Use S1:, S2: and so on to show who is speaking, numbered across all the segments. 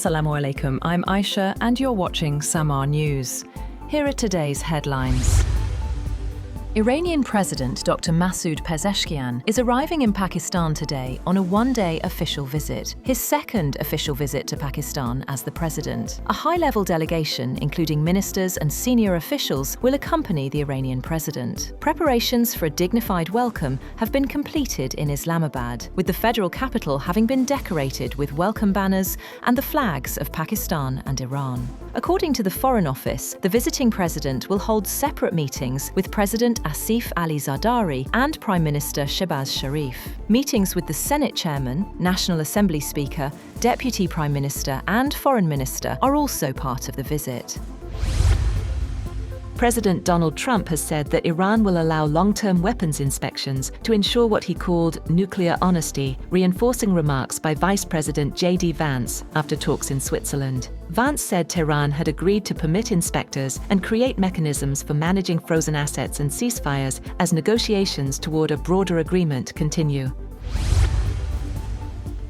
S1: Assalamu alaikum, I'm Aisha and you're watching Samaa News. Here are today's headlines. Iranian President Dr. Masoud Pezeshkian is arriving in Pakistan today on a one-day official visit, his second official visit to Pakistan as the president. A high-level delegation, including ministers and senior officials, will accompany the Iranian president. Preparations for a dignified welcome have been completed in Islamabad, with the federal capital having been decorated with welcome banners and the flags of Pakistan and Iran. According to the Foreign Office, the visiting president will hold separate meetings with President Asif Ali Zardari and Prime Minister Shehbaz Sharif. Meetings with the Senate Chairman, National Assembly Speaker, Deputy Prime Minister and Foreign Minister are also part of the visit.
S2: President Donald Trump has said that Iran will allow long-term weapons inspections to ensure what he called nuclear honesty, reinforcing remarks by Vice President J.D. Vance after talks in Switzerland. Vance said Tehran had agreed to permit inspectors and create mechanisms for managing frozen assets and ceasefires as negotiations toward a broader agreement continue.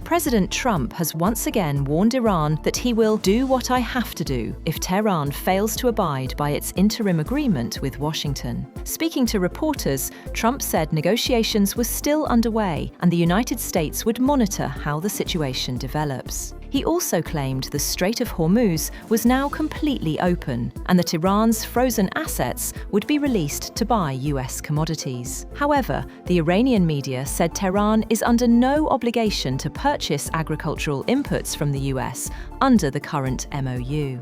S1: President Trump has once again warned Iran that he will do what I have to do if Tehran fails to abide by its interim agreement with Washington. Speaking to reporters, Trump said negotiations were still underway and the United States would monitor how the situation develops. He also claimed the Strait of Hormuz was now completely open and that Iran's frozen assets would be released to buy US commodities. However, the Iranian media said Tehran is under no obligation to purchase agricultural inputs from the US under the current MOU.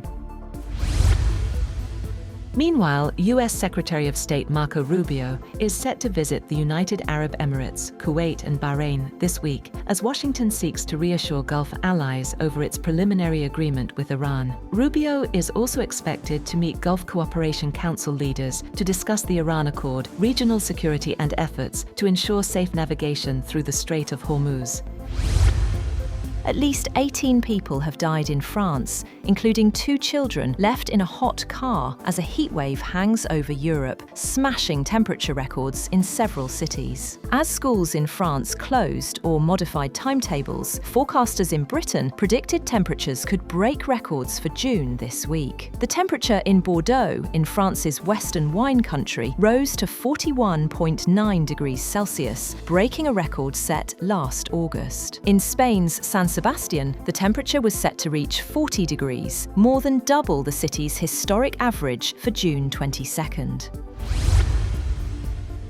S2: Meanwhile, U.S. Secretary of State Marco Rubio is set to visit the United Arab Emirates, Kuwait and Bahrain this week as Washington seeks to reassure Gulf allies over its preliminary agreement with Iran. Rubio is also expected to meet Gulf Cooperation Council leaders to discuss the Iran Accord, regional security and efforts to ensure safe navigation through the Strait of Hormuz.
S1: At least 18 people have died in France, including 2 children left in a hot car as a heatwave hangs over Europe, smashing temperature records in several cities. As schools in France closed or modified timetables, forecasters in Britain predicted temperatures could break records for June this week. The temperature in Bordeaux, in France's western wine country, rose to 41.9 degrees Celsius, breaking a record set last August. In Spain's San Sebastian, the temperature was set to reach 40 degrees, more than double the city's historic average for June 22nd.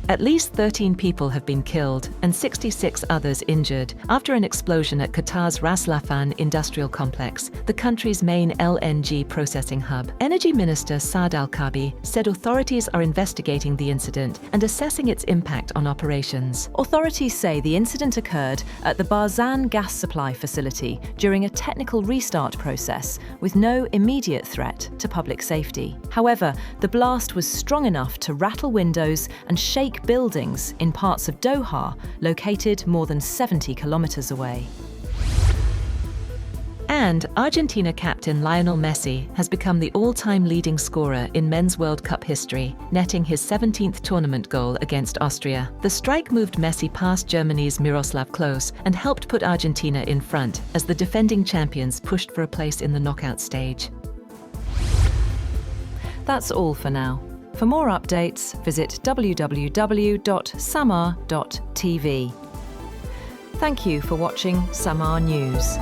S2: At least 13 people have been killed and 66 others injured after an explosion at Qatar's Ras Laffan industrial complex, the country's main LNG processing hub. Energy Minister Saad Al-Kaabi said authorities are investigating the incident and assessing its impact on operations.
S1: Authorities say the incident occurred at the Barzan gas supply facility during a technical restart process with no immediate threat to public safety. However, the blast was strong enough to rattle windows and shake buildings in parts of Doha, located more than 70 kilometers away.
S2: And Argentina captain Lionel Messi has become the all-time leading scorer in men's World Cup history, netting his 17th tournament goal against Austria. The strike moved Messi past Germany's Miroslav Klose and helped put Argentina in front as the defending champions pushed for a place in the knockout stage.
S1: That's all for now. For more updates, visit www.samaa.tv. Thank you for watching Samaa News.